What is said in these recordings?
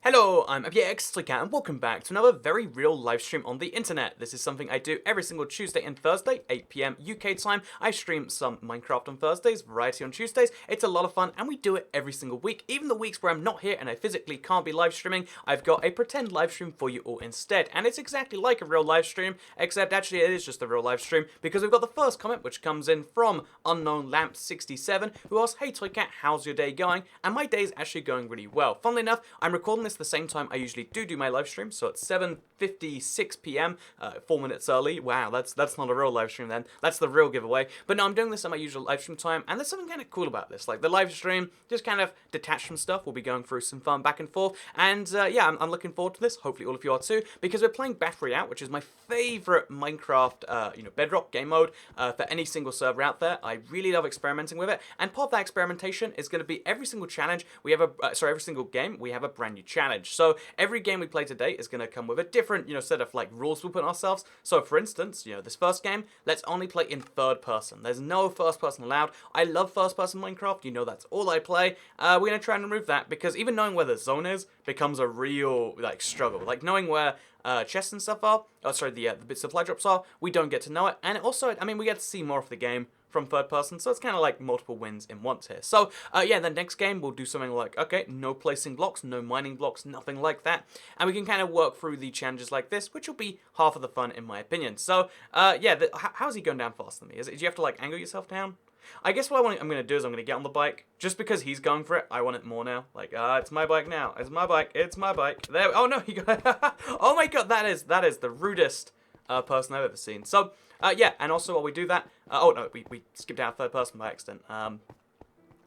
Hello, I'm and welcome back to another very real live stream on the internet. This is something I do every single Tuesday and Thursday, 8 PM UK time. I stream some Minecraft on Thursdays, Variety on Tuesdays. It's a lot of fun, and we do it every single week. Even the weeks where I'm not here and I physically can't be live streaming, I've got a pretend live stream for you all instead. And it's exactly like a real live stream, except actually it is just a real live stream, because we've got the first comment, which comes in from UnknownLamp67, who asks, "Hey Toycat, how's your day going?" And my day's actually going really well. Funnily enough, I'm recording this the same time I usually do my live stream, so it's 7:56 PM, 4 minutes early. Wow, that's not a real live stream then. That's the real giveaway. But no, I'm doing this at my usual live stream time, and there's something kind of cool about this. Like, the live stream, just kind of detached from stuff. We'll be going through some fun back and forth, and yeah, I'm looking forward to this. Hopefully all of you are too, because we're playing Royale, which is my favorite Minecraft, Bedrock game mode for any single server out there. I really love experimenting with it, and part of that experimentation is going to be every single challenge we have every single game we have a brand new challenge. So every game we play today is going to come with a different, set of like rules we put on ourselves. So for instance, this first game, let's only play in third person. There's no first person allowed. I love first person Minecraft. That's all I play. We're going to try and remove that, because even knowing where the zone is becomes a real struggle. Like knowing where chests and stuff are, the supply drops are, we don't get to know it. And also, we get to see more of the game from third person, so it's kind of like multiple wins in once here. So, yeah, the next game we'll do something like, okay, no placing blocks, no mining blocks, nothing like that. And we can kind of work through the challenges like this, which will be half of the fun in my opinion. So, yeah, how's he going down faster than me? Do you have to like angle yourself down? I guess what I'm going to do is I'm going to get on the bike. Just because he's going for it, I want it more now. Like, it's my bike now. It's my bike. It's my bike. There. Oh, no, he got... Oh, my God, that is the rudest person I've ever seen. So, yeah, and also while we do that... oh, no, we skipped out third person by accident.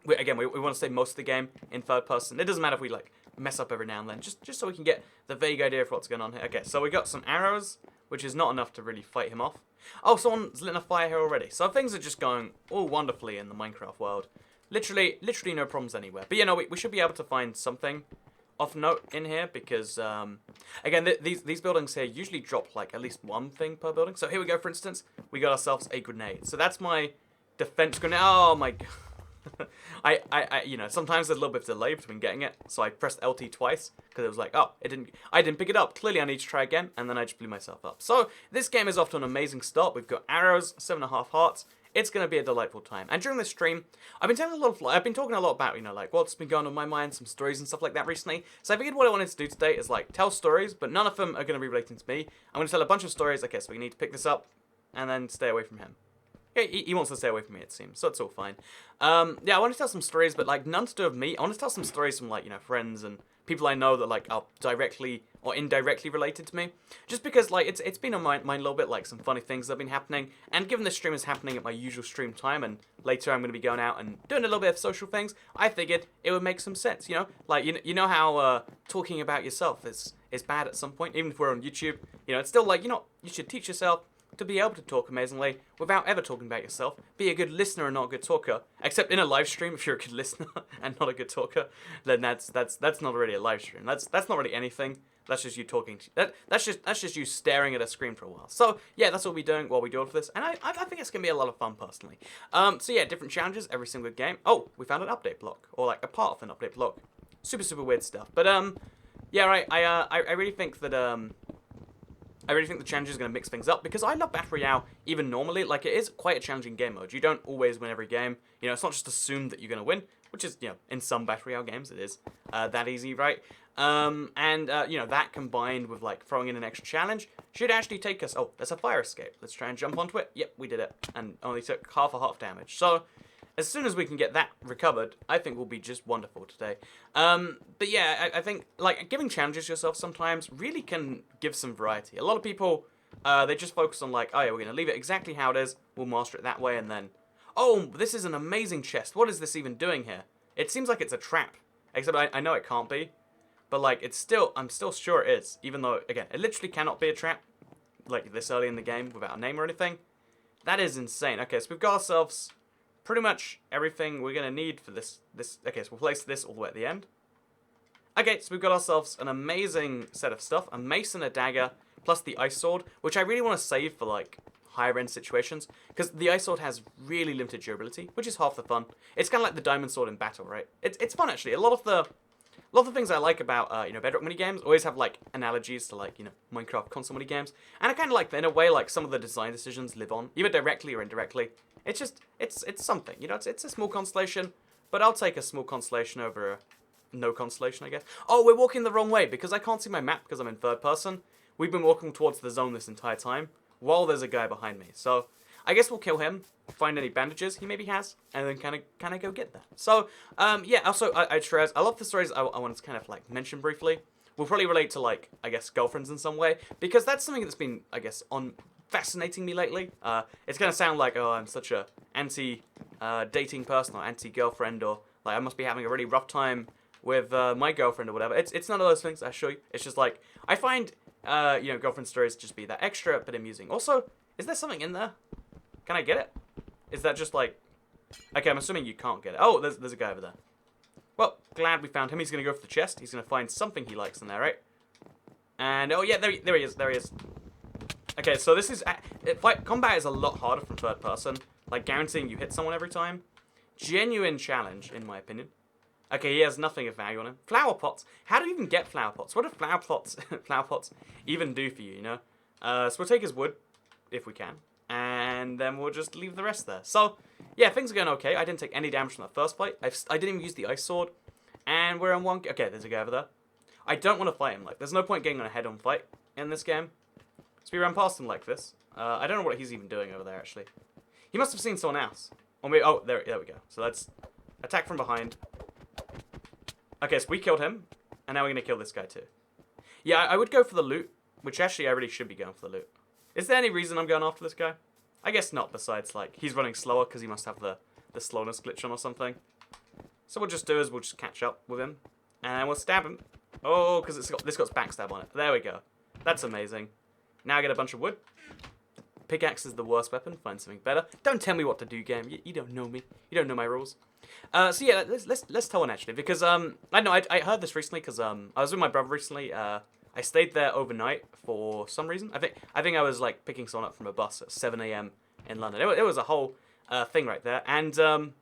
We want to stay most of the game in third person. It doesn't matter if we, mess up every now and then. Just so we can get the vague idea of what's going on here. Okay, so we got some arrows, which is not enough to really fight him off. Oh, someone's lit a fire here already. So things are just going all wonderfully in the Minecraft world. Literally no problems anywhere. But, we should be able to find something of note in here, because, again, these buildings here usually drop, at least one thing per building. So here we go, for instance. We got ourselves a grenade. So that's my defense grenade. Oh, my God. Sometimes there's a little bit of delay between getting it, so I pressed LT twice, because it was like, oh, I didn't pick it up. Clearly I need to try again, and then I just blew myself up. So this game is off to an amazing start. We've got arrows, 7.5 hearts. It's going to be a delightful time. And during this stream, I've been talking a lot about, what's been going on in my mind, some stories and stuff like that recently. So I figured what I wanted to do today is, tell stories, but none of them are going to be relating to me. I'm going to tell a bunch of stories. Okay, so we need to pick this up, and then stay away from him. He wants to stay away from me, it seems, so it's all fine. Yeah, I want to tell some stories, but, none to do with me. I want to tell some stories from, friends and people I know that, are directly or indirectly related to me. Just because, it's been on my mind a little bit, some funny things that have been happening. And given this stream is happening at my usual stream time, and later I'm going to be going out and doing a little bit of social things, I figured it would make some sense, you know how talking about yourself is bad at some point, even if we're on YouTube. It's still, you should teach yourself to be able to talk amazingly without ever talking about yourself. Be a good listener and not a good talker. Except in a live stream, if you're a good listener and not a good talker, then that's not really a live stream. That's not really anything. That's just you talking. That's just you staring at a screen for a while. So yeah, that's what we're doing while we do all of this, and I think it's gonna be a lot of fun personally. So yeah, different challenges every single game. Oh, we found an update block, or a part of an update block. Super weird stuff. But yeah, right. I really think that I really think the challenge is going to mix things up, because I love Battle Royale even normally. It is quite a challenging game mode. You don't always win every game. It's not just assumed that you're going to win, which is, in some Battle Royale games it is that easy, right? That combined with, throwing in an extra challenge should actually take us... Oh, there's a fire escape. Let's try and jump onto it. Yep, we did it. And only took half a heart damage. So as soon as we can get that recovered, I think we'll be just wonderful today. But yeah, I think, giving challenges yourself sometimes really can give some variety. A lot of people, they just focus on, oh yeah, we're going to leave it exactly how it is, we'll master it that way, and then, oh, this is an amazing chest. What is this even doing here? It seems like it's a trap, except I know it can't be. But, I'm still sure it is, even though, again, it literally cannot be a trap, this early in the game without a name or anything. That is insane. Okay, so we've got ourselves pretty much everything we're going to need for this. Okay, so we'll place this all the way at the end. Okay, so we've got ourselves an amazing set of stuff. A mace and a dagger, plus the ice sword, which I really want to save for, higher end situations, because the ice sword has really limited durability, which is half the fun. It's kind of like the diamond sword in battle, right? It's fun, actually. A lot of the A lot of the things I like about, Bedrock minigames always have, like, analogies to, like, Minecraft console minigames. And I kind of like that in a way, like, some of the design decisions live on, either directly or indirectly. It's just, it's something, it's a small constellation, but I'll take a small constellation over a no constellation, I guess. Oh, we're walking the wrong way, because I can't see my map because I'm in third person. We've been walking towards the zone this entire time, while there's a guy behind me. So, I guess we'll kill him, find any bandages he maybe has, and then kind of go get that. So, yeah, also, I stress, a lot of the stories I wanted to kind of, like, mention briefly will probably relate to, like, I guess, girlfriends in some way, because that's something that's been, I guess, fascinating me lately. It's gonna sound like, oh, I'm such a anti-dating person, or anti-girlfriend, or, like, I must be having a really rough time with my girlfriend or whatever. It's none of those things, I assure you. It's just, like, I find, girlfriend stories just be that extra but amusing. Also, is there something in there? Can I get it? Is that just like... Okay, I'm assuming you can't get it. Oh, there's a guy over there. Well, glad we found him. He's going to go for the chest. He's going to find something he likes in there, right? And, oh yeah, there he is. There he is. Okay, so this is... combat is a lot harder from third person. Like, guaranteeing you hit someone every time. Genuine challenge, in my opinion. Okay, he has nothing of value on him. Flower pots. How do you even get flower pots? What do flower pots even do for you, So we'll take his wood, if we can. And then we'll just leave the rest there. So, yeah, things are going okay. I didn't take any damage from that first fight. I didn't even use the ice sword. And we're on one... Okay, there's a guy over there. I don't want to fight him. Like, there's no point getting on a head-on fight in this game. So we ran past him like this. I don't know what he's even doing over there, actually. He must have seen someone else. Or maybe... Oh, there we go. So let's attack from behind. Okay, so we killed him. And now we're going to kill this guy, too. Yeah, I would go for the loot. Which, actually, I really should be going for the loot. Is there any reason I'm going after this guy? I guess not, besides, like, he's running slower because he must have the slowness glitch on or something. So what we'll just do is we'll just catch up with him. And we'll stab him. Oh, because this got backstab on it. There we go. That's amazing. Now I get a bunch of wood. Pickaxe is the worst weapon. Find something better. Don't tell me what to do, game. You don't know me. You don't know my rules. So yeah, let's tell one, actually. Because, I know, I heard this recently because, I was with my brother recently, I stayed there overnight for some reason. I think I was like picking someone up from a bus at 7 a.m. in London. It was a whole thing right there. And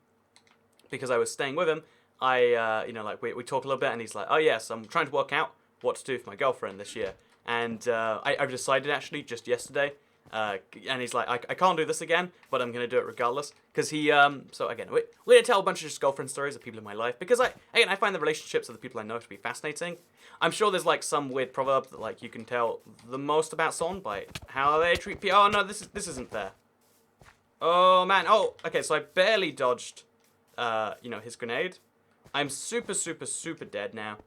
because I was staying with him, we talk a little bit, and he's like, oh yes, I'm trying to work out what to do for my girlfriend this year. And I've decided actually just yesterday. And he's like, I can't do this again, but I'm going to do it regardless. Because he, so again, we're going to tell a bunch of just girlfriend stories of people in my life. Because I find the relationships of the people I know to be fascinating. I'm sure there's like some weird proverb that like you can tell the most about someone by how they treat people. Oh no, this isn't fair. Oh man, oh, okay, so I barely dodged, his grenade. I'm super, super, super dead now.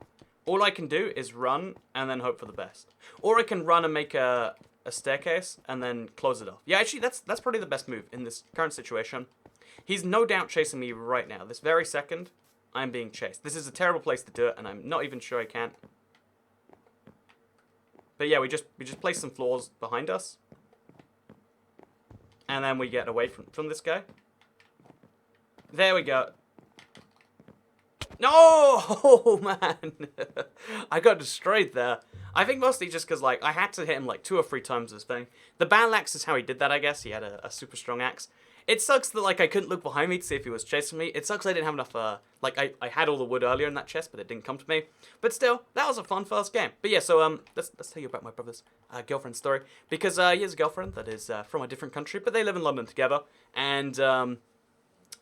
All I can do is run and then hope for the best. Or I can run and make a staircase and then close it off. Yeah, actually, that's probably the best move in this current situation. He's no doubt chasing me right now. This very second, I'm being chased. This is a terrible place to do it, and I'm not even sure I can. But yeah, we just place some floors behind us. And then we get away from this guy. There we go. No! Oh, man. I got destroyed there. I think mostly just because, like, I had to hit him, like, 2 or 3 times this thing. The battle axe is how he did that, I guess. He had a super strong axe. It sucks that, like, I couldn't look behind me to see if he was chasing me. It sucks I didn't have enough, I had all the wood earlier in that chest, but it didn't come to me. But still, that was a fun first game. But yeah, so, let's tell you about my brother's girlfriend story. Because, he has a girlfriend that is from a different country, but they live in London together. And,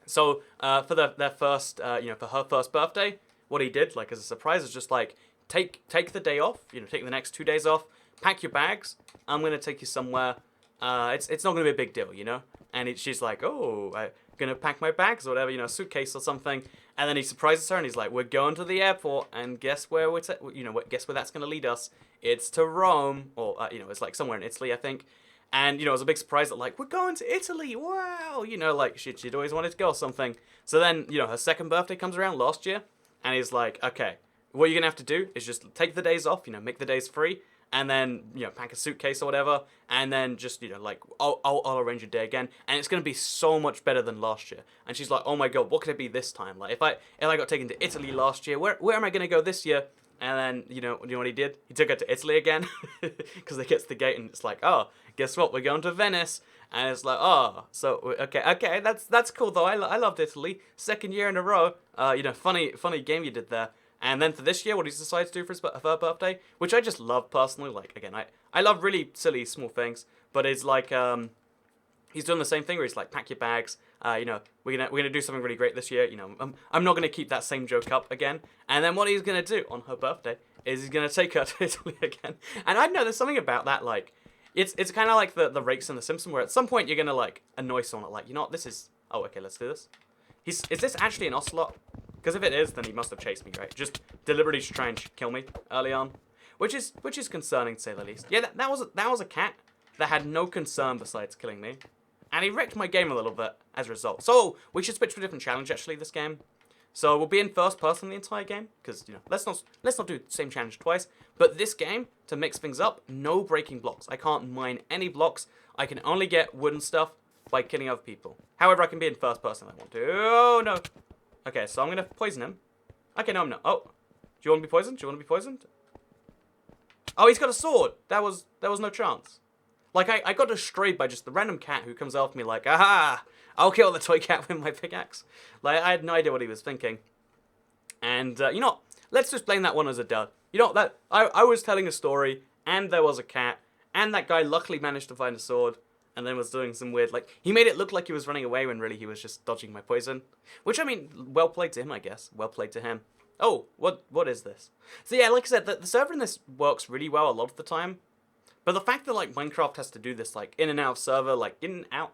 so, for their first, for her first birthday, what he did, like, as a surprise, is just, like, take the day off, take the next 2 days off, pack your bags, I'm going to take you somewhere, it's not going to be a big deal, And she's like, oh, I'm going to pack my bags or whatever, a suitcase or something. And then he surprises her and he's like, we're going to the airport, and guess where guess where that's going to lead us? It's to Rome, or, it's like somewhere in Italy, I think. And, it was a big surprise that, like, we're going to Italy, wow! Like, she'd always wanted to go or something. So then, her second birthday comes around last year, and he's like, okay, what you're going to have to do is just take the days off, make the days free, and then, pack a suitcase or whatever, and then just, I'll arrange a day again, and it's going to be so much better than last year. And she's like, oh my god, what could it be this time? Like, if I got taken to Italy last year, where am I going to go this year? And then, you know what he did? He took her to Italy again, because they get to the gate, and it's like, oh, guess what? We're going to Venice. And it's like, oh, so, okay, that's cool, though. I loved Italy. Second year in a row. Funny game you did there. And then for this year, what he's decided to do for her birthday, which I just love personally. Like, again, I love really silly small things, but it's like he's doing the same thing where he's like, pack your bags. You know, we're gonna do something really great this year. You know, I'm not gonna keep that same joke up again. And then what he's gonna do on her birthday is he's gonna take her to Italy again. And I know there's something about that, like, it's kind of like the rakes in The Simpsons, where at some point you're gonna like annoy someone, like, you know what, this is. Oh, okay, let's do this. Is this actually an ocelot? Because if it is, then he must have chased me, right? Just deliberately to try and kill me early on, which is concerning to say the least. Yeah, that was a cat that had no concern besides killing me, and he wrecked my game a little bit as a result. So we should switch to a different challenge actually this game. So we'll be in first person the entire game because, you know, let's not do the same challenge twice. But this game, to mix things up, no breaking blocks. I can't mine any blocks. I can only get wooden stuff by killing other people. However, I can be in first person if I want to. Oh no. Okay, so I'm gonna poison him. Okay, no, I'm not. Oh, do you want to be poisoned? Do you want to be poisoned? Oh, he's got a sword. There was no chance. Like, I got destroyed by just the random cat who comes after me like, aha, I'll kill the toy cat with my pickaxe. Like, I had no idea what he was thinking. And, you know, let's just blame that one as a dud. You know, that I was telling a story, and there was a cat, and that guy luckily managed to find a sword, and then was doing some weird, like, he made it look like he was running away when really he was just dodging my poison. Which, I mean, well played to him, I guess. Well played to him. Oh, what is this? So yeah, like I said, the server in this works really well a lot of the time. But the fact that, like, Minecraft has to do this, like, in and out of server, like, in and out,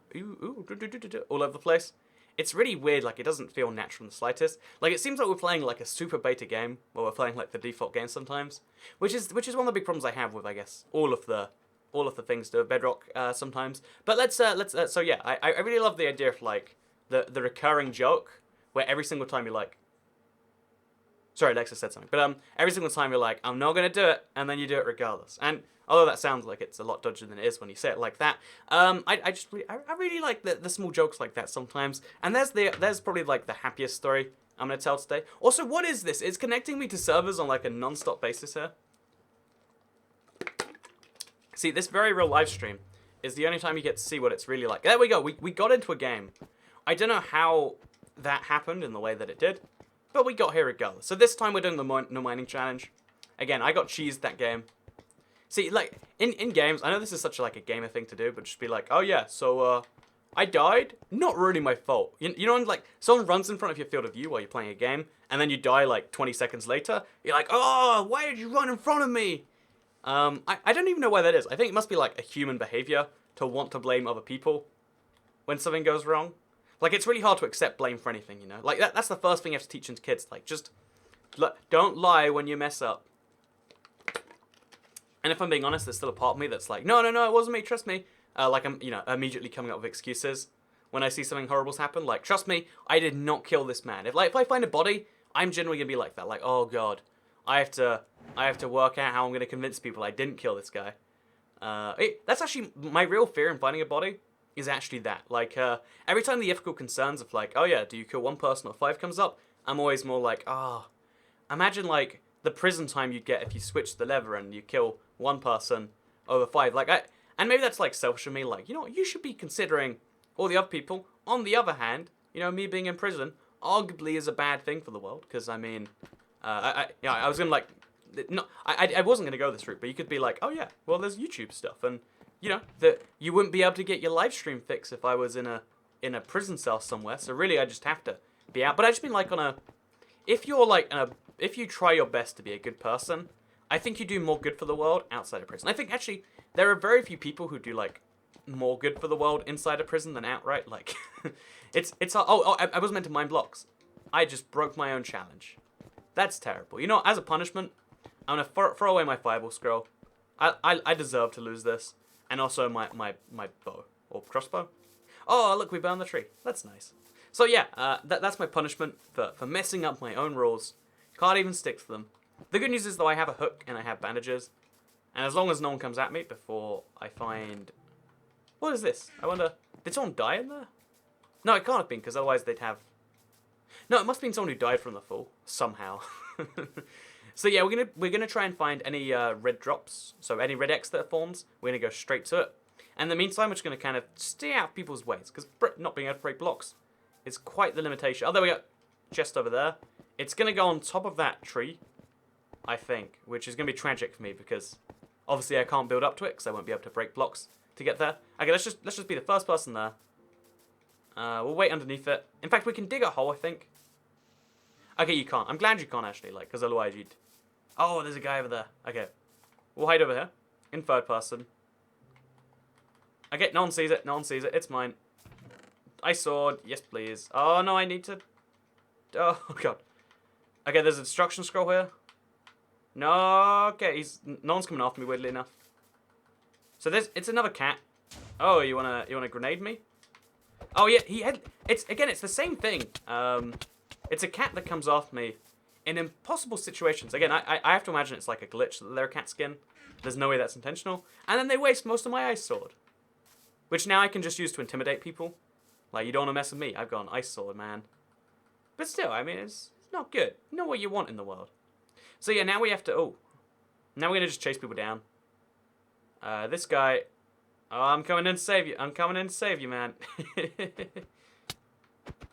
all over the place, it's really weird. Like, it doesn't feel natural in the slightest. Like, it seems like we're playing, like, a super beta game, or we're playing, like, the default game sometimes, which is one of the big problems I have with, I guess, all of the things to Bedrock sometimes. But let's so yeah, I really love the idea of, like, the recurring joke, where every single time you're like, sorry, Alexa said something, but every single time you're like, I'm not gonna do it, and then you do it regardless. And although that sounds like it's a lot dodgier than it is when you say it like that, I really like the small jokes like that sometimes. And there's probably like the happiest story I'm gonna tell today. Also, what is this? It's connecting me to servers on like a non-stop basis here. See, this very real live stream is the only time you get to see what it's really like. There we go. We got into a game. I don't know how that happened in the way that it did, but we got here regardless. So this time we're doing the no mining challenge. Again, I got cheesed that game. See, like, in games, I know this is such like a gamer thing to do, but just be like, oh yeah, so, I died? Not really my fault. You know, like, someone runs in front of your field of view while you're playing a game, and then you die like 20 seconds later, you're like, oh, why did you run in front of me? I don't even know why that is. I think it must be like a human behavior to want to blame other people when something goes wrong. Like, it's really hard to accept blame for anything, you know? Like, that's the first thing you have to teach into kids. Like, just don't lie when you mess up. And if I'm being honest, there's still a part of me that's like, no, it wasn't me, trust me. Like, I'm, you know, immediately coming up with excuses when I see something horrible's happen. Like, trust me, I did not kill this man. If I find a body, I'm generally gonna be like that. Like, oh god, I have to work out how I'm gonna convince people I didn't kill this guy. That's actually my real fear in finding a body. Is actually that. Like, every time the ethical concerns of like, oh yeah, do you kill one person or 5 comes up, I'm always more like, imagine like the prison time you'd get if you switch the lever and you kill one person over 5. Like, and maybe that's like selfish of me, like, you know what, you should be considering all the other people. On the other hand, you know, me being in prison arguably is a bad thing for the world, because I mean, I was gonna like, no, I wasn't gonna go this route, but you could be like, oh yeah, well there's YouTube stuff, and you know, that you wouldn't be able to get your live stream fix if I was in a prison cell somewhere. So really, I just have to be out. But I just mean like if you're like if you try your best to be a good person, I think you do more good for the world outside of prison. I think actually there are very few people who do like more good for the world inside a prison than outright. Like, I was meant to mine blocks. I just broke my own challenge. That's terrible. You know, as a punishment, I'm gonna throw away my fireball scroll. I deserve to lose this. And also my bow. Or crossbow. Oh, look, we burned the tree. That's nice. So yeah, that's my punishment for messing up my own rules. Can't even stick to them. The good news is, though, I have a hook and I have bandages. And as long as no one comes at me before I find... What is this? I wonder... Did someone die in there? No, it can't have been, because otherwise they'd have... No, it must have been someone who died from the fall. Somehow. So yeah, we're gonna try and find any red drops. So any red X that forms, we're gonna go straight to it. And in the meantime, we're just gonna kind of stay out of people's ways, because not being able to break blocks is quite the limitation. Oh, there we go. chest over there. It's going to go on top of that tree, I think, which is going to be tragic for me because obviously I can't build up to it because I won't be able to break blocks to get there. Okay, let's just be the first person there. We'll wait underneath it. In fact, we can dig a hole, I think. Okay, you can't. I'm glad you can't, actually, like, because otherwise you'd... Oh, there's a guy over there. Okay. We'll hide over here. In third person. Okay, no one sees it. No one sees it. It's mine. Ice sword. Yes, please. Oh, no, I need to... Oh, God. Okay, there's a destruction scroll here. No, okay, no one's coming after me, weirdly enough. So it's another cat. Oh, you wanna grenade me? Oh yeah, it's the same thing. It's a cat that comes after me in impossible situations. Again, I have to imagine it's like a glitch that they're a cat skin. There's no way that's intentional. And then they waste most of my ice sword, which now I can just use to intimidate people. Like, you don't want to mess with me. I've got an ice sword, man. But still, I mean, it's not good. Not what you want in the world. So yeah, now we have to... Oh. Now we're going to just chase people down. This guy... Oh, I'm coming in to save you. I'm coming in to save you, man.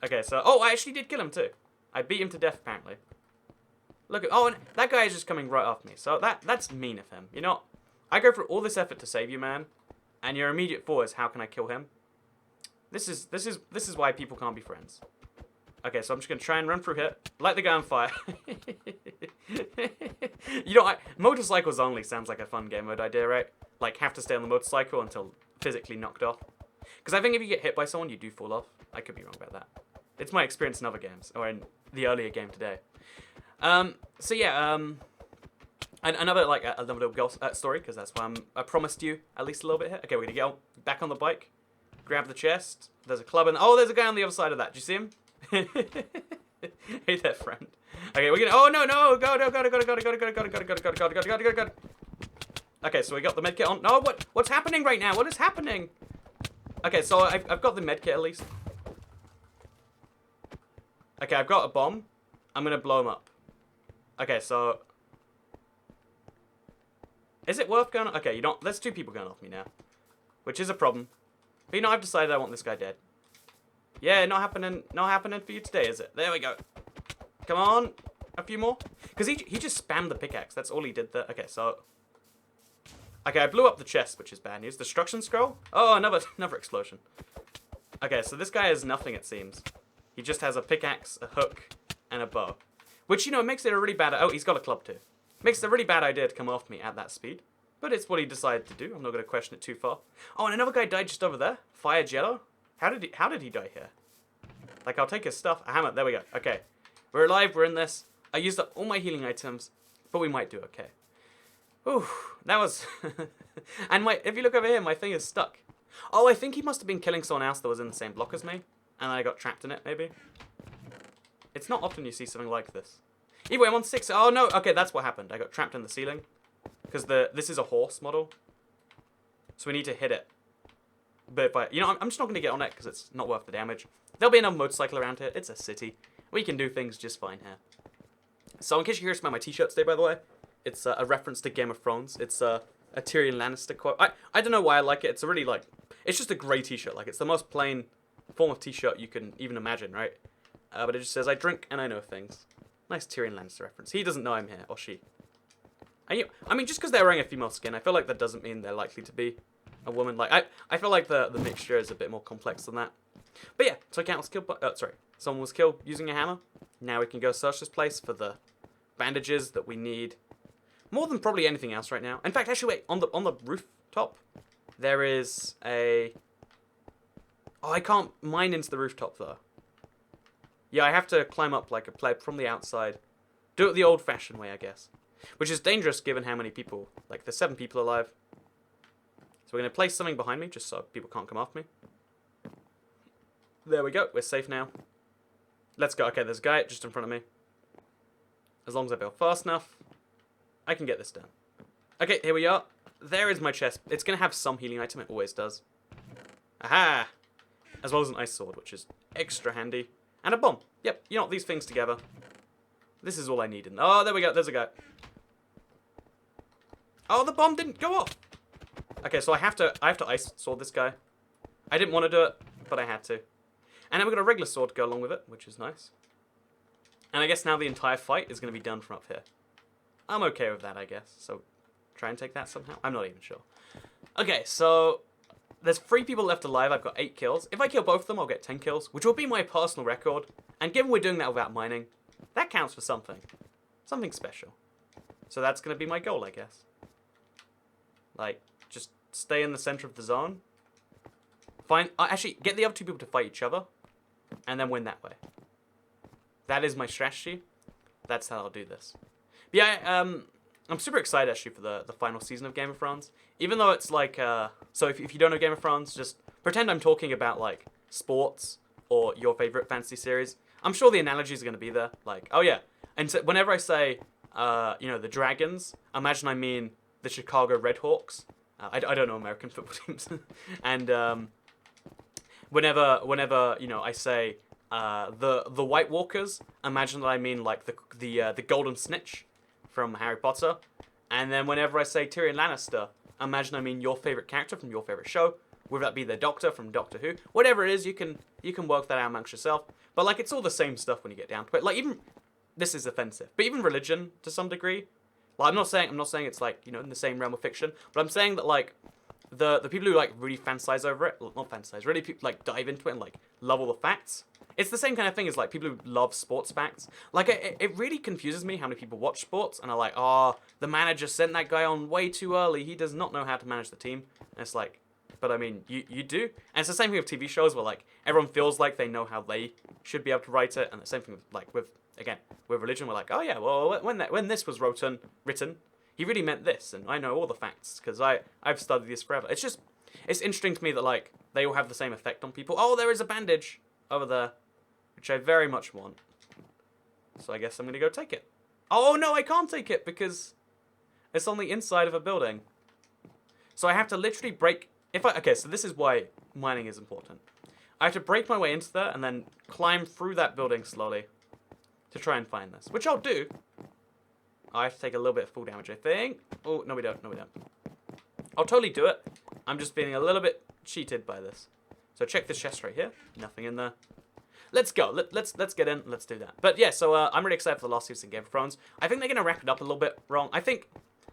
Okay, so... Oh, I actually did kill him, too. I beat him to death, apparently. Look at... Oh, and that guy is just coming right after me. So that's mean of him. You know, I go through all this effort to save you, man. And your immediate thought is, how can I kill him? This is why people can't be friends. Okay, so I'm just going to try and run through here. Light the guy on fire. You know, motorcycles only sounds like a fun game mode idea, right? Like, have to stay on the motorcycle until physically knocked off. Because I think if you get hit by someone, you do fall off. I could be wrong about that. It's my experience in other games, or in the earlier game today. So yeah, another, like, another little girl story, because that's why I promised you at least a little bit here. Okay, we're going to get back on the bike. Grab the chest. There's a club, and oh, there's a guy on the other side of that. Do you see him? Hey there, friend. Okay, we're gonna... Oh, no, go. Okay, so we got the medkit on. No, what's happening right now? What is happening? Okay, so I've got the medkit at least. Okay, I've got a bomb. I'm gonna blow him up. Okay, so... Is it worth going... Okay, you don't... There's two people going off me now. Which is a problem. But you know, I've decided I want this guy dead. Yeah, not happening for you today, is it? There we go. Come on. A few more. Because he just spammed the pickaxe. That's all he did there. Okay, so... Okay, I blew up the chest, which is bad news. Destruction scroll? Oh, another explosion. Okay, so this guy has nothing, it seems. He just has a pickaxe, a hook, and a bow. Which, you know, makes it a really bad... Oh, he's got a club too. Makes it a really bad idea to come after me at that speed. But it's what he decided to do. I'm not going to question it too far. Oh, and another guy died just over there. Fire Jello. How did he die here? Like, I'll take his stuff. A hammer. There we go. Okay. We're alive. We're in this. I used up all my healing items. But we might do okay. Ooh. That was... And if you look over here, my thing is stuck. Oh, I think he must have been killing someone else that was in the same block as me. And I got trapped in it, maybe. It's not often you see something like this. Either way, I'm on 6. Oh, no. Okay, that's what happened. I got trapped in the ceiling. Because this is a horse model. So we need to hit it. But if I... You know, I'm just not going to get on it because it's not worth the damage. There'll be another motorcycle around here. It's a city. We can do things just fine here. So in case you're curious about my t-shirt today, by the way, it's a reference to Game of Thrones. It's a Tyrion Lannister quote. I don't know why I like it. It's a really, like... It's just a grey t-shirt. Like, it's the most plain form of t-shirt you can even imagine, right? But it just says, I drink and I know things. Nice Tyrion Lannister reference. He doesn't know I'm here, or she. I mean, just because they're wearing a female skin, I feel like that doesn't mean they're likely to be a woman. Like, I feel like the mixture is a bit more complex than that. But yeah, so Cat was killed by... sorry. Someone was killed using a hammer. Now we can go search this place for the bandages that we need. More than probably anything else right now. In fact, actually, wait. On the rooftop, there is a... Oh, I can't mine into the rooftop, though. Yeah, I have to climb up like a pleb from the outside. Do it the old-fashioned way, I guess. Which is dangerous given how many people... Like, there's 7 people alive. So we're going to place something behind me just so people can't come after me. There we go. We're safe now. Let's go. Okay, there's a guy just in front of me. As long as I build fast enough, I can get this done. Okay, here we are. There is my chest. It's going to have some healing item. It always does. Aha! As well as an ice sword, which is extra handy. And a bomb. Yep, you know, these things together. This is all I need. Oh, there we go. There's a guy. Oh, the bomb didn't go off. Okay, so I have to ice sword this guy. I didn't want to do it, but I had to. And then we've got a regular sword to go along with it, which is nice. And I guess now the entire fight is going to be done from up here. I'm okay with that, I guess. So try and take that somehow. I'm not even sure. Okay, so there's 3 people left alive. I've got 8 kills. If I kill both of them, I'll get 10 kills, which will be my personal record. And given we're doing that without mining, that counts for something. Something special. So that's going to be my goal, I guess. Like, just stay in the center of the zone. Actually, get the other 2 people to fight each other. And then win that way. That is my strategy. That's how I'll do this. But yeah, I'm super excited actually for the final season of Game of Thrones. Even though it's like, so if you don't know Game of Thrones, just pretend I'm talking about like sports or your favorite fantasy series. I'm sure the analogies are going to be there. Like, oh yeah. And so whenever I say, the Dragons, imagine I mean the Chicago Redhawks. I don't know American football teams. And whenever I say the White Walkers, imagine that I mean like the Golden Snitch from Harry Potter. And then whenever I say Tyrion Lannister, imagine I mean your favorite character from your favorite show, whether that be the Doctor from Doctor Who, whatever it is, you can work that out amongst yourself. But like it's all the same stuff when you get down to it. Like even this is offensive, but even religion to some degree. Well, I'm not saying it's like in the same realm of fiction, but I'm saying that like the people who like really fantasize over it, not fantasize, really like dive into it and like love all the facts. It's the same kind of thing as like people who love sports facts. Like it really confuses me how many people watch sports and are like, oh, the manager sent that guy on way too early. He does not know how to manage the team. And it's like, but I mean, you do. And it's the same thing with TV shows where like everyone feels like they know how they should be able to write it. And the same thing with religion. We're like, oh yeah, well when this was written, he really meant this, and I know all the facts because I've studied this forever. It's interesting to me that like they all have the same effect on people. Oh, there is a bandage over there, which I very much want. So I guess I'm gonna go take it. Oh no, I can't take it because it's on the inside of a building. So I have to literally break. Okay, so this is why mining is important. I have to break my way into there and then climb through that building slowly to try and find this, which I'll do. I have to take a little bit of full damage, I think. Oh, no we don't. I'll totally do it. I'm just feeling a little bit cheated by this. So check this chest right here. Nothing in there. Let's go. Let's get in. Let's do that. But yeah, so I'm really excited for the last season of Game of Thrones. I think they're gonna wrap it up a little bit wrong. I think,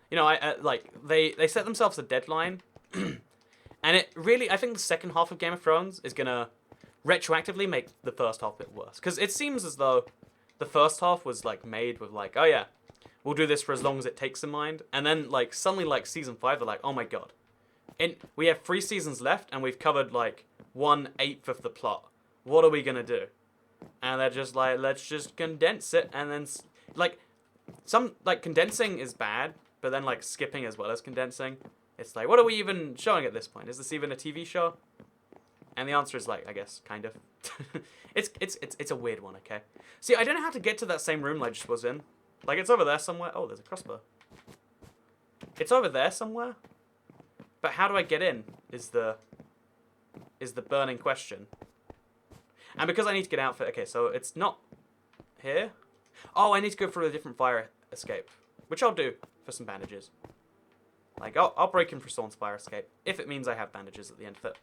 they set themselves a deadline, and I think the second half of Game of Thrones is gonna retroactively make the first half a bit worse. Because it seems as though the first half was like made with like, oh yeah, we'll do this for as long as it takes in mind. And then like suddenly like season 5, they're like, oh my god. We have 3 seasons left and we've covered like 1/8 of the plot. What are we going to do? And they're just like, let's just condense it. And then like condensing is bad, but then like skipping as well as condensing. It's like, what are we even showing at this point? Is this even a TV show? And the answer is like, I guess, kind of. It's a weird one, okay? See, I don't know how to get to that same room I just was in. Like, it's over there somewhere. Oh, there's a crossbow. It's over there somewhere. But how do I get in is the burning question. And because I need to get out for... Okay, so it's not here. Oh, I need to go through a different fire escape. Which I'll do for some bandages. Like, I'll break in for someone's fire escape. If it means I have bandages at the end of it.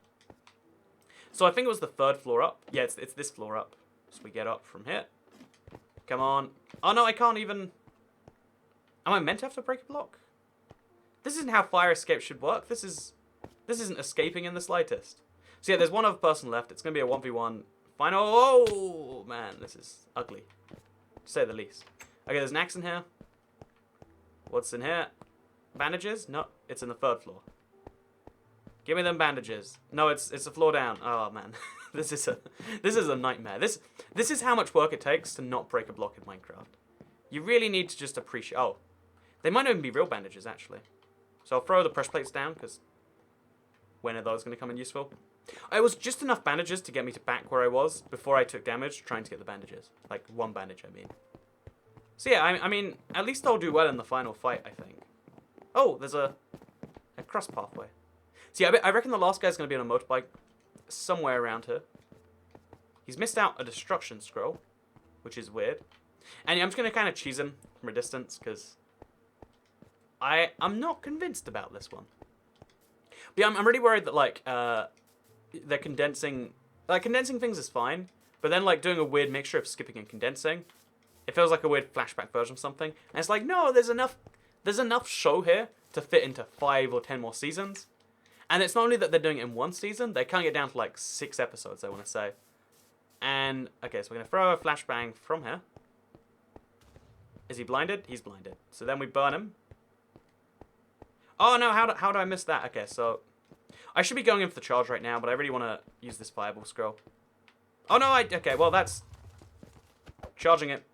So I think it was the 3rd floor up. Yeah, it's this floor up. So we get up from here. Come on. Oh no, I can't even... Am I meant to have to break a block? This isn't how fire escape should work. This isn't escaping in the slightest. So yeah, there's one other person left. It's going to be a 1v1 final. Oh, man, this is ugly. To say the least. Okay, there's an axe in here. What's in here? Bandages? No, it's in the 3rd floor. Give me them bandages. No, it's a floor down. Oh man, this is a nightmare. This is how much work it takes to not break a block in Minecraft. You really need to just appreciate. Oh, they might not even be real bandages actually. So I'll throw the pressure plates down because when are those going to come in useful? It was just enough bandages to get me to back where I was before I took damage trying to get the bandages. Like 1 bandage, I mean. So yeah, I mean, at least I'll do well in the final fight, I think. Oh, there's a cross pathway. See, I reckon the last guy's going to be on a motorbike somewhere around here. He's missed out a destruction scroll, which is weird. And yeah, I'm just going to kind of cheese him from a distance, because I'm not convinced about this one. But yeah, I'm really worried that, like, they're condensing... Like, condensing things is fine, but then, like, doing a weird mixture of skipping and condensing, It feels like a weird flashback version of something. And it's like, no, there's enough show here to fit into 5 or 10 more seasons. And it's not only that they're doing it in one season, they're cutting it down to like 6 episodes, I want to say. And, okay, so we're going to throw a flashbang from here. Is he blinded? He's blinded. So then we burn him. Oh, no, how do I miss that? Okay, so I should be going in for the charge right now, but I really want to use this fireball scroll. Oh, no, okay, well, that's charging it.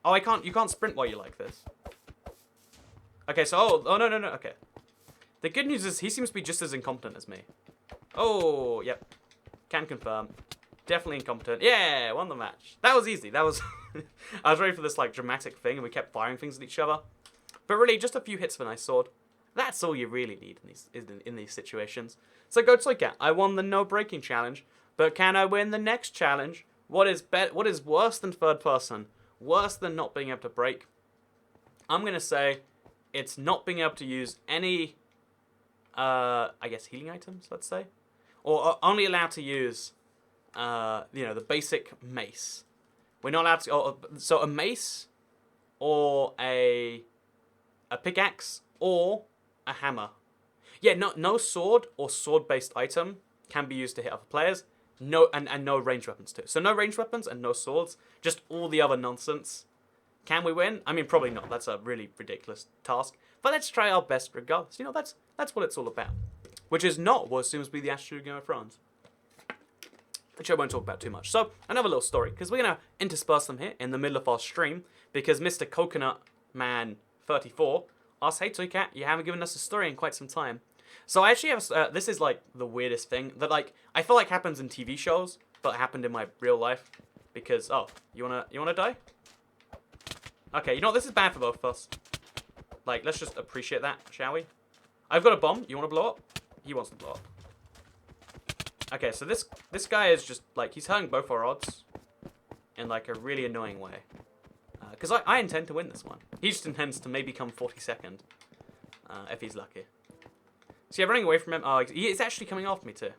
Oh, you can't sprint while you like this. Okay, so, oh, no, okay. The good news is he seems to be just as incompetent as me. Oh, yep. Can confirm. Definitely incompetent. Yeah, won the match. That was easy. That was... I was ready for this, like, dramatic thing, and we kept firing things at each other. But really, just a few hits of a nice sword. That's all you really need in these situations. So go to look at. I won the no breaking challenge, but can I win the next challenge? What is worse than third person? Worse than not being able to break? I'm gonna say it's not being able to use any, I guess healing items. Let's say, or only allowed to use, the basic mace. We're not allowed to. So a mace, or a pickaxe, or a hammer. Yeah, no sword or sword-based item can be used to hit other players. No, and no ranged weapons too. So no ranged weapons and no swords. Just all the other nonsense. Can we win? I mean, probably not. That's a really ridiculous task. But let's try our best regardless. You know, that's what it's all about. Which is not what seems to be the attitude of Game of Thrones. Which I won't talk about too much. So, another little story. Because we're going to intersperse them here in the middle of our stream. Because Mr. Coconut Man 34 asked, hey Toycat, you haven't given us a story in quite some time. So I actually have, this is like the weirdest thing that like, I feel like happens in TV shows, but it happened in my real life. Because, oh, you wanna die? Okay, you know what, this is bad for both of us. Like, let's just appreciate that, shall we? I've got a bomb, you wanna blow up? He wants to blow up. Okay, so this guy is just, like, he's hurting both our odds. In like a really annoying way. Because I intend to win this one. He just intends to maybe come 42nd. If he's lucky. So yeah, running away from him. Oh, he's actually coming after me too.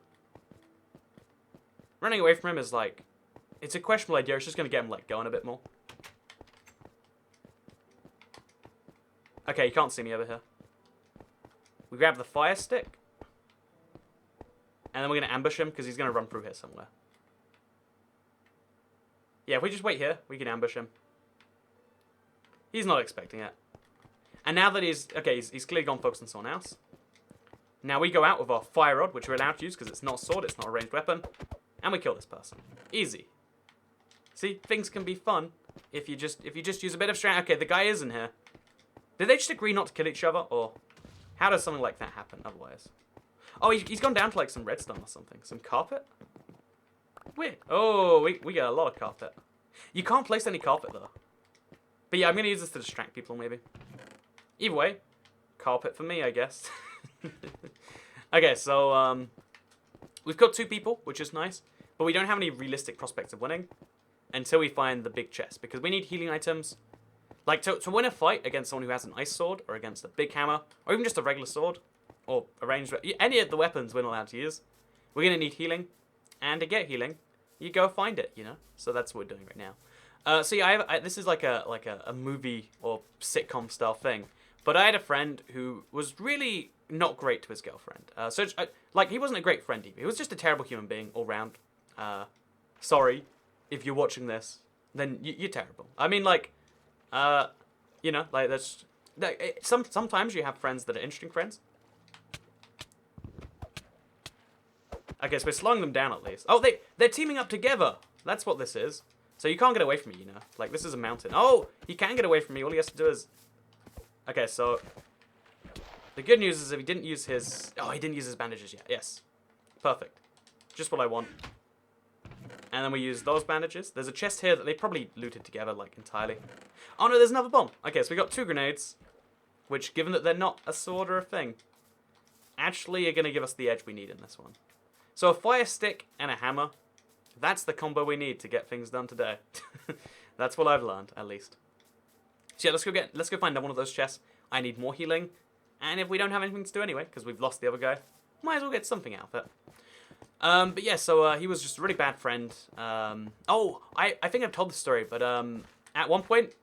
Running away from him is like... It's a questionable idea. It's just going to get him like going a bit more. Okay, you can't see me over here. We grab the fire stick. And then we're going to ambush him because he's going to run through here somewhere. Yeah, if we just wait here, we can ambush him. He's not expecting it. And now that he's clearly gone focused on someone else. Now we go out with our fire rod, which we're allowed to use because it's not a sword, it's not a ranged weapon. And we kill this person. Easy. See, things can be fun if you just use a bit of strategy. Okay, the guy is in here. Did they just agree not to kill each other? Or how does something like that happen otherwise? Oh, he's gone down to like some redstone or something. Some carpet? Weird. Oh, we got a lot of carpet. You can't place any carpet though. But yeah, I'm going to use this to distract people, maybe. Either way, carpet for me, I guess. Okay, so, we've got 2 people, which is nice. But we don't have any realistic prospects of winning until we find the big chest. Because we need healing items. Like, to win a fight against someone who has an ice sword, or against a big hammer, or even just a regular sword, or a ranged weapon, any of the weapons we're not allowed to use, we're going to need healing. And to get healing, you go find it, you know? So that's what we're doing right now. So yeah, this is like a movie or sitcom style thing. But I had a friend who was really not great to his girlfriend. Like, he wasn't a great friend either. He was just a terrible human being all round. Sorry, if you're watching this, then you're terrible. I mean, like, you know, like, that's... Sometimes you have friends that are interesting friends. I guess we're slowing them down at least. Oh, they're teaming up together. That's what this is. So you can't get away from me, you know. Like, this is a mountain. Oh, he can get away from me. All he has to do is... Okay, so... The good news is if he didn't use his... Oh, he didn't use his bandages yet. Yes. Perfect. Just what I want. And then we use those bandages. There's a chest here that they probably looted together, like, entirely. Oh, no, there's another bomb. Okay, so we got 2 grenades. Which, given that they're not a sword or a thing, actually are going to give us the edge we need in this one. So a fire stick and a hammer... That's the combo we need to get things done today. That's what I've learned, at least. So yeah, let's go find one of those chests. I need more healing. And if we don't have anything to do anyway, because we've lost the other guy, might as well get something out of it. But yeah, so he was just a really bad friend. Oh, I think I've told the story, but at one point,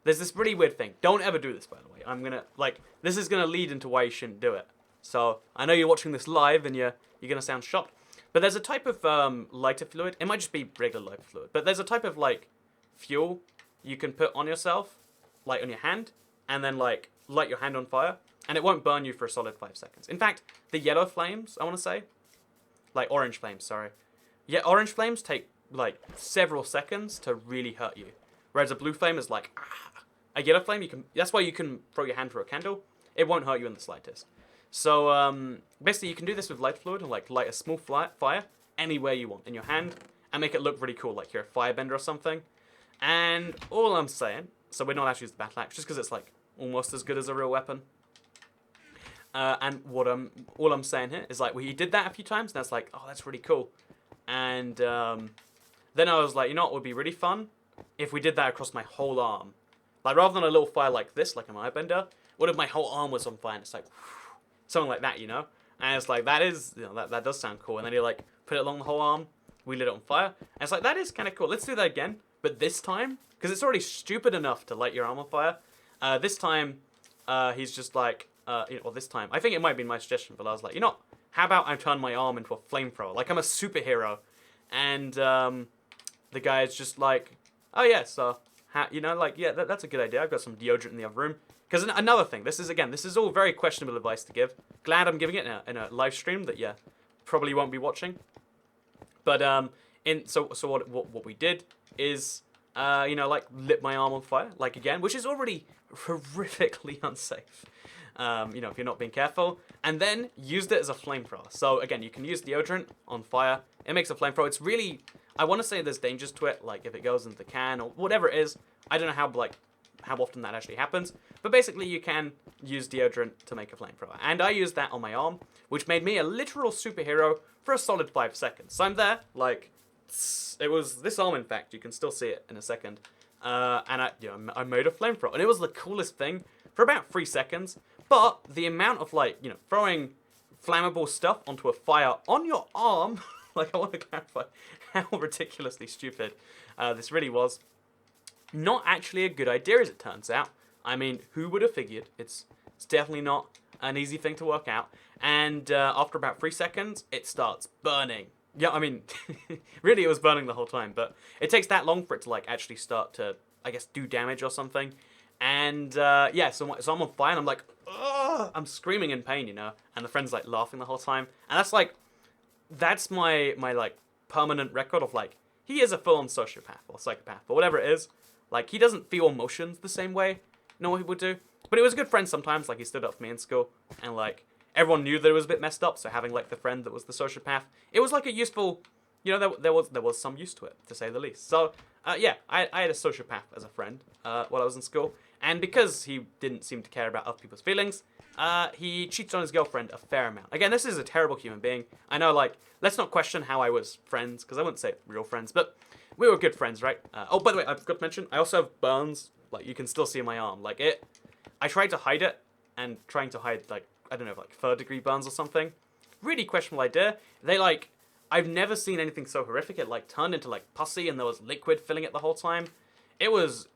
there's this really weird thing. Don't ever do this, by the way. I'm gonna, like, this is gonna lead into why you shouldn't do it. So, I know you're watching this live and you're gonna sound shocked. But there's a type of lighter fluid. It might just be regular lighter fluid. But there's a type of, like, fuel you can put on yourself, like, on your hand, and then, like, light your hand on fire. And it won't burn you for a solid 5 seconds. In fact, the yellow flames, I want to say, like, orange flames, sorry. Yeah, orange flames take, like, several seconds to really hurt you. Whereas a blue flame is like, ah. A yellow flame, that's why you can throw your hand through a candle. It won't hurt you in the slightest. So, basically, you can do this with light fluid and, like, light a small fire anywhere you want in your hand and make it look really cool, like you're a firebender or something. And all I'm saying, so we're not actually using the battle axe, just because it's, like, almost as good as a real weapon. And all I'm saying here is, like, well, he did that a few times, and that's like, oh, that's really cool. And then I was like, you know what would be really fun? If we did that across my whole arm. Like, rather than a little fire like this, like an airbender, what if my whole arm was on fire? And it's like, whew, something like that, you know? And it's like, that is, you know, that does sound cool. And then you, like, put it along the whole arm, we lit it on fire. And it's like, that is kind of cool. Let's do that again. But this time, because it's already stupid enough to light your arm on fire, this time, he's just like, this time, I think it might have been my suggestion, but I was like, you know, how about I turn my arm into a flamethrower? Like, I'm a superhero. And the guy is just like, oh, yeah, so, you know, like, yeah, that's a good idea. I've got some deodorant in the other room. Because another thing, this is all very questionable advice to give. Glad I'm giving it in a live stream that, yeah, probably won't be watching. But, so what we did is, you know, like, lit my arm on fire, like, again, which is already horrifically unsafe. You know, if you're not being careful, and then used it as a flamethrower. So again, you can use deodorant on fire. It makes a flamethrower. It's really, I want to say there's dangers to it, like if it goes into the can or whatever it is. I don't know how often that actually happens, but basically you can use deodorant to make a flamethrower. And I used that on my arm, which made me a literal superhero for a solid 5 seconds. So I'm there, like, it was this arm, in fact, you can still see it in a second. And I made a flamethrower, and it was the coolest thing for about 3 seconds. But the amount of, like, you know, throwing flammable stuff onto a fire on your arm, like, I want to clarify how ridiculously stupid this really was. Not actually a good idea, as it turns out. I mean, who would have figured? It's definitely not an easy thing to work out. And after about 3 seconds, it starts burning. Yeah, I mean, really it was burning the whole time. But it takes that long for it to, like, actually start to, I guess, do damage or something. And, yeah, so I'm on fire, and I'm like, ugh! I'm screaming in pain, you know? And the friend's, like, laughing the whole time. And that's my like, permanent record of, like, he is a full-on sociopath or psychopath or whatever it is. Like, he doesn't feel emotions the same way, you know what people do? But he was a good friend sometimes, like, he stood up for me in school, and, like, everyone knew that it was a bit messed up, so having, like, the friend that was the sociopath, it was, like, a useful, you know, there was some use to it, to say the least. So, yeah, I had a sociopath as a friend while I was in school. And because he didn't seem to care about other people's feelings, he cheated on his girlfriend a fair amount. Again, this is a terrible human being. I know, like, let's not question how I was friends, because I wouldn't say real friends, but we were good friends, right? Oh, by the way, I forgot to mention, I also have burns, like, you can still see in my arm. Like, I tried to hide it, and trying to hide, like, I don't know, like, 3rd-degree burns or something. Really questionable idea. They, like, I've never seen anything so horrific. It, like, turned into, like, pussy, and there was liquid filling it the whole time. It was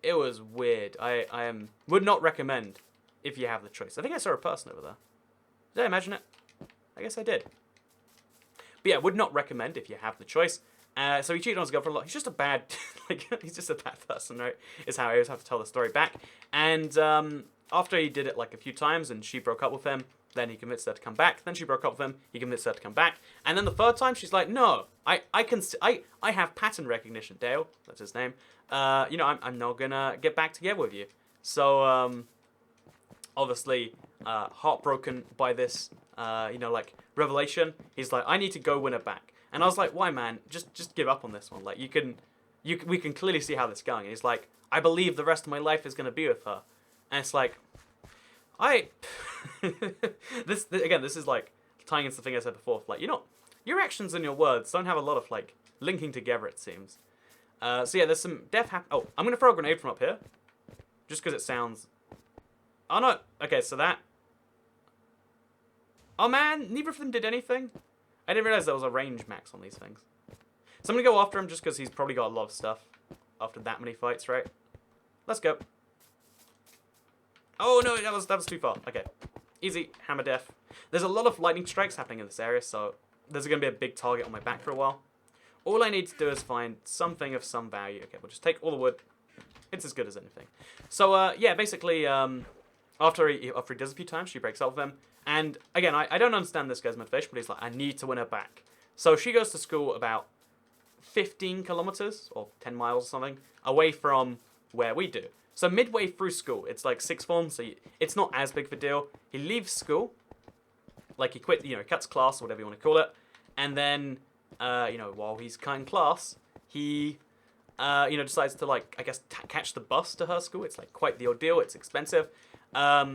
weird. I would not recommend if you have the choice. I think I saw a person over there. Did I imagine it? I guess I did. But yeah, would not recommend if you have the choice. So he cheated on his girlfriend a lot. He's just a bad, like, he's just a bad person, right? Is how I always have to tell the story back. And after he did it, like, a few times and she broke up with him, then he convinced her to come back. Then she broke up with him. He convinced her to come back. And then the 3rd time, she's like, no, I have pattern recognition, Dale. That's his name. You know, I'm not gonna get back together with you. So, obviously, heartbroken by this, you know, like, revelation, he's like, I need to go win her back. And I was like, why, man? Just give up on this one. Like, we can clearly see how this is going. And he's like, I believe the rest of my life is gonna be with her. And it's like, this is, like, tying into the thing I said before. Like, you know, your actions and your words don't have a lot of, like, linking together, it seems. So yeah, there's some death Oh, I'm going to throw a grenade from up here. Just because it sounds... Oh, no. Okay, so that... Oh, man. Neither of them did anything. I didn't realize there was a range max on these things. So I'm going to go after him just because he's probably got a lot of stuff after that many fights, right? Let's go. Oh no, that was too far. Okay. Easy, hammer death. There's a lot of lightning strikes happening in this area, so there's going to be a big target on my back for a while. All I need to do is find something of some value. Okay, we'll just take all the wood. It's as good as anything. So, yeah, basically, after he does a few times, she breaks up with him. And, again, I don't understand this guy's motivation, but he's like, I need to win her back. So she goes to school about 15 kilometers, or 10 miles or something, away from where we do. So midway through school, it's like sixth form, so it's not as big of a deal. He leaves school, like he quit, cuts class or whatever you want to call it, and then, while he's cutting class, he, decides to, like, I guess, catch the bus to her school. It's, like, quite the ordeal. It's expensive.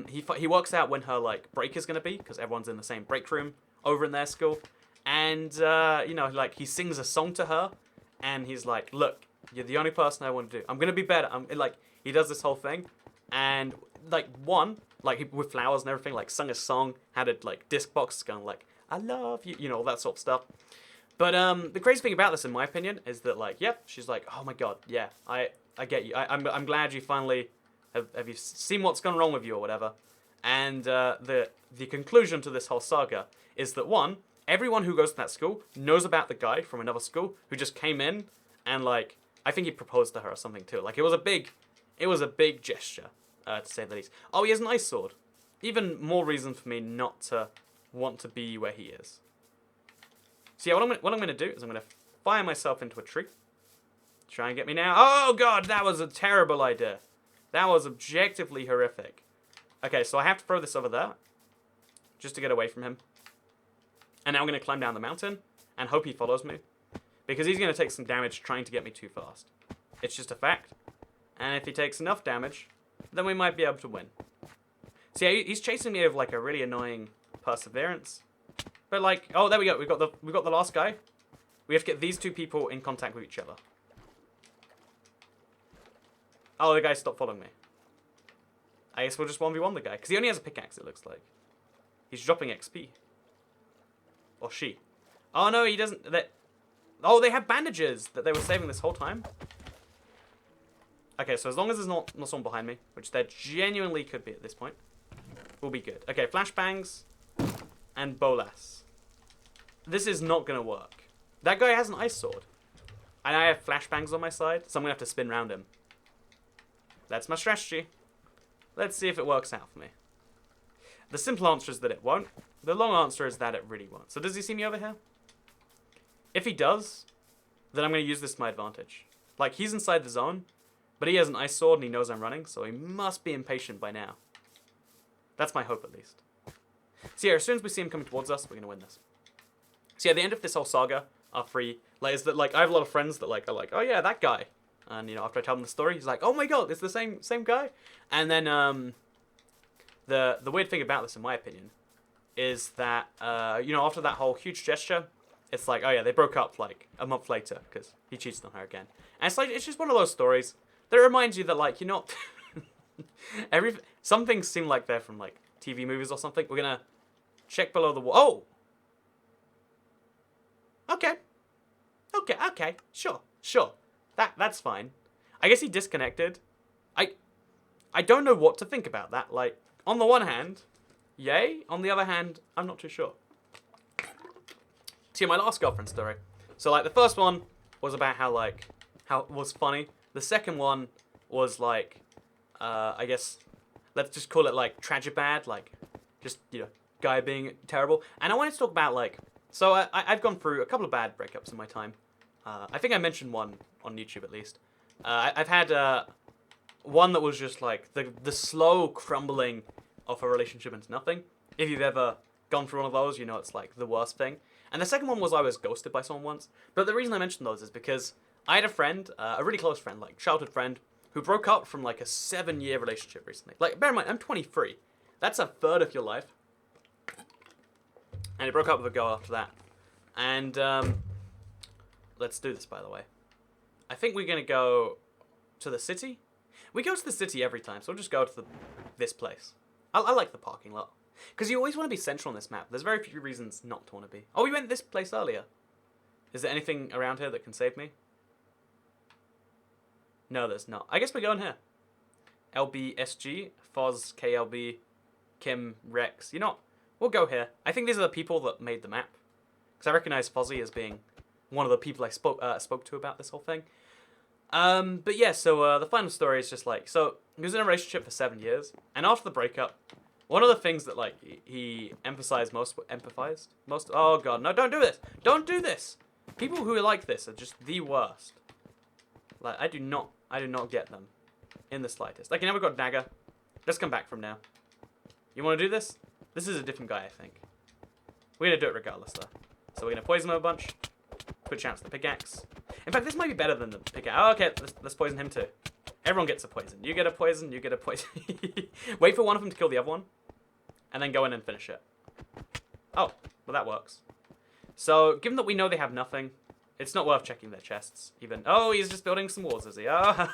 He works out when her, like, break is going to be, because everyone's in the same break room over in their school. And, like, he sings a song to her, and he's like, look, you're the only person I want to do. I'm going to be better. He does this whole thing, and, like, with flowers and everything, like, sung a song, had a, like, disc box going, like, I love you, all that sort of stuff. But, the crazy thing about this, in my opinion, is that, like, yep, she's like, oh my god, yeah, I get you. I'm glad you finally have you seen what's gone wrong with you or whatever. And, the conclusion to this whole saga is that, one, everyone who goes to that school knows about the guy from another school who just came in and, like, I think he proposed to her or something too. Like, it was a big gesture, to say the least. Oh, he has an ice sword. Even more reason for me not to want to be where he is. So yeah, what I'm gonna do is I'm gonna fire myself into a tree. Try and get me now. Oh god, that was a terrible idea. That was objectively horrific. Okay, so I have to throw this over there, just to get away from him. And now I'm gonna climb down the mountain and hope he follows me, because he's gonna take some damage trying to get me too fast. It's just a fact. And if he takes enough damage, then we might be able to win. So yeah, he's chasing me with, like, a really annoying perseverance. But, like, oh, there we go. We've got the last guy. We have to get these two people in contact with each other. Oh, the guy stopped following me. I guess we'll just 1v1 the guy, because he only has a pickaxe, it looks like. He's dropping XP. Or she. Oh, no, he doesn't. Oh, they have bandages that they were saving this whole time. Okay, so as long as there's not someone behind me, which there genuinely could be at this point, we'll be good. Okay, flashbangs and bolas. This is not going to work. That guy has an ice sword. And I have flashbangs on my side, so I'm going to have to spin around him. That's my strategy. Let's see if it works out for me. The simple answer is that it won't. The long answer is that it really won't. So does he see me over here? If he does, then I'm going to use this to my advantage. Like, he's inside the zone, but he has an ice sword and he knows I'm running, so he must be impatient by now. That's my hope, at least. So yeah, as soon as we see him coming towards us, we're going to win this. So yeah, the end of this whole saga are free. Like, is that, like, I have a lot of friends that, like, are like, oh yeah, that guy. And, after I tell him the story, he's like, oh my god, it's the same guy? And then, the weird thing about this, in my opinion, is that, after that whole huge gesture, it's like, oh yeah, they broke up, like, a month later, because he cheated on her again. And it's like, it's just one of those stories that reminds you that, like, you're not... Some things seem like they're from, like, TV movies or something. We're gonna check below the wall. Oh! Okay, sure. That's fine. I guess he disconnected. I don't know what to think about that. Like, on the one hand, yay. On the other hand, I'm not too sure. See, my last girlfriend story. So, like, the first one was about how it was funny. The second one was, like, I guess, let's just call it, like, tragibad. Like, just, guy being terrible. And I wanted to talk about, like, so I've gone through a couple of bad breakups in my time. I think I mentioned one on YouTube, at least. I've had one that was just, like, the slow crumbling of a relationship into nothing. If you've ever gone through one of those, it's, like, the worst thing. And the second one was I was ghosted by someone once. But the reason I mentioned those is because I had a friend, a really close friend, like, childhood friend, who broke up from, like, a 7-year relationship recently. Like, bear in mind, I'm 23. That's a third of your life. And he broke up with a girl after that. And, let's do this, by the way. I think we're going to go to the city. We go to the city every time, so we'll just go to this place. I like the parking lot. Because you always want to be central on this map. There's very few reasons not to want to be. Oh, we went this place earlier. Is there anything around here that can save me? No, there's not. I guess we're going here. LBSG, Foz, KLB, Kim, Rex. You know what? We'll go here. I think these are the people that made the map. Because I recognize Fozzie as being one of the people I spoke to about this whole thing. But yeah, so the final story is just like, so he was in a relationship for 7 years, and after the breakup, one of the things that like he empathized most, oh god, no, don't do this! Don't do this! People who are like this are just the worst. Like, I do not get them in the slightest. Like, you know, we've got Dagger. Let's come back from now. You want to do this? This is a different guy, I think. We're going to do it regardless, though. So we're going to poison him a bunch. Put chance the pickaxe. In fact, this might be better than the pickaxe. Oh, okay, let's poison him too. Everyone gets a poison. You get a poison, you get a poison. Wait for one of them to kill the other one. And then go in and finish it. Oh, well that works. So, given that we know they have nothing, it's not worth checking their chests, even. Oh, he's just building some walls, is he? Oh,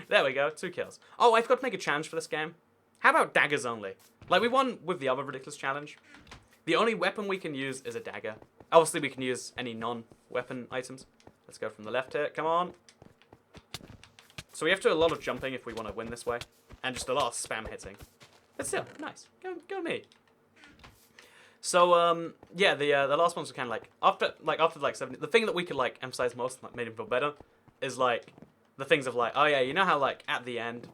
there we go, 2 kills. Oh, I forgot to make a challenge for this game. How about daggers only? Like, we won with the other ridiculous challenge. The only weapon we can use is a dagger. Obviously, we can use any non-weapon items. Let's go from the left here, come on. So we have to do a lot of jumping if we want to win this way. And just a lot of spam hitting. But still, nice. Go me. So, yeah, the last ones were kind of like, after 70, the thing that we could, like, emphasize most, like, made him feel better, is, like, the things of, like, oh, yeah, you know how, like, at the end,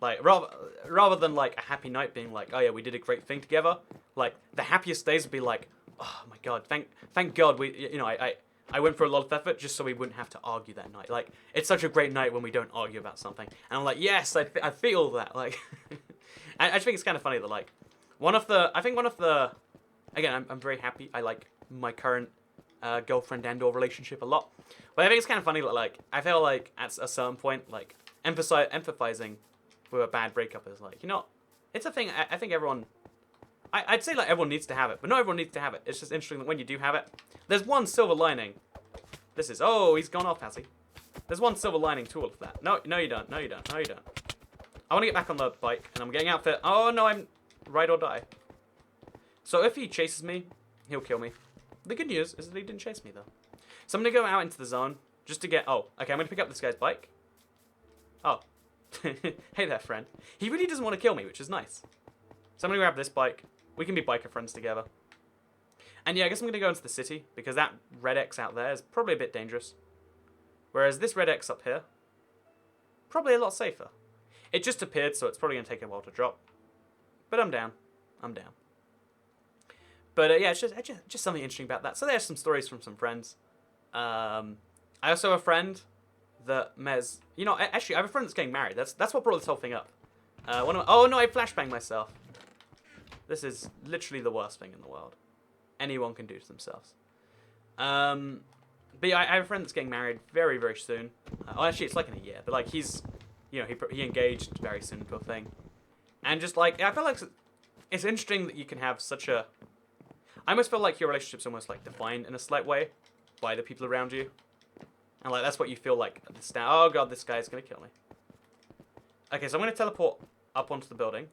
like, rather than, like, a happy night being like, oh, yeah, we did a great thing together, like, the happiest days would be like, oh, my God, thank God we, you know, I went for a lot of effort just so we wouldn't have to argue that night. Like, it's such a great night when we don't argue about something. And I'm like, yes, I feel that, like, I just think it's kind of funny that, like, again, I'm very happy. I like my current girlfriend and/or relationship a lot. But I think it's kind of funny that, like, I feel like at a certain point, like, empathizing with a bad breakup is, like, you know, it's a thing I think everyone... I'd say, like, everyone needs to have it, but not everyone needs to have it. It's just interesting that when you do have it, there's one silver lining. This is... Oh, he's gone off, has he? There's one silver lining to all of that. No, you don't. No, you don't. No, you don't. I want to get back on the bike, and I'm getting outfit. Oh, no, I'm... Ride or die. So if he chases me, he'll kill me. The good news is that he didn't chase me, though. So I'm going to go out into the zone just to get... Oh, okay, I'm going to pick up this guy's bike. Oh. Hey there, friend. He really doesn't want to kill me, which is nice. So I'm going to grab this bike. We can be biker friends together. And yeah, I guess I'm going to go into the city, because that red X out there is probably a bit dangerous. Whereas this red X up here, probably a lot safer. It just appeared, so it's probably going to take a while to drop. But I'm down. I'm down. But yeah, it's just something interesting about that. So there's some stories from some friends. I also have a friend that Mez... You know, actually, I have a friend that's getting married. That's what brought this whole thing up. Oh no, I flashbanged myself. This is literally the worst thing in the world. Anyone can do to themselves. But yeah, I have a friend that's getting married very, very soon. Oh, actually, it's like in a year. But like, he's... You know, he engaged very soon to a thing. And just like... I feel like it's interesting that you can have such a... I almost feel like your relationship's almost like defined in a slight way by the people around you. And like that's what you feel like at the start. Oh god, this guy's gonna kill me. Okay, so I'm gonna teleport up onto the building.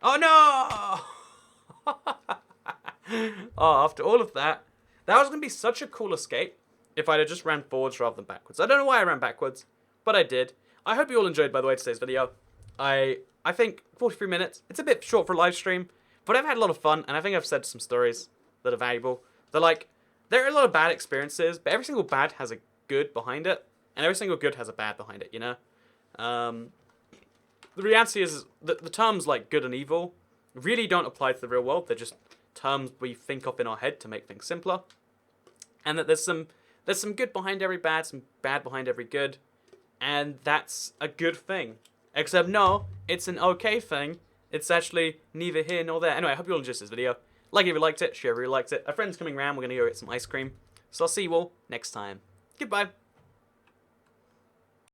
Oh no! Oh, after all of that, that was gonna be such a cool escape if I'd have just ran forwards rather than backwards. I don't know why I ran backwards, but I did. I hope you all enjoyed, by the way, today's video. I think 43 minutes. It's a bit short for a live stream. But I've had a lot of fun, and I think I've said some stories that are valuable. They're like, there are a lot of bad experiences, but every single bad has a good behind it, and every single good has a bad behind it, you know? The reality is that the terms like good and evil really don't apply to the real world. They're just terms we think of in our head to make things simpler. And that there's some good behind every bad, some bad behind every good, and that's a good thing. Except no, it's an okay thing. It's actually neither here nor there. Anyway, I hope you all enjoyed this video. Like if you liked it, share if you liked it. A friend's coming around, we're going to go get some ice cream. So I'll see you all next time. Goodbye.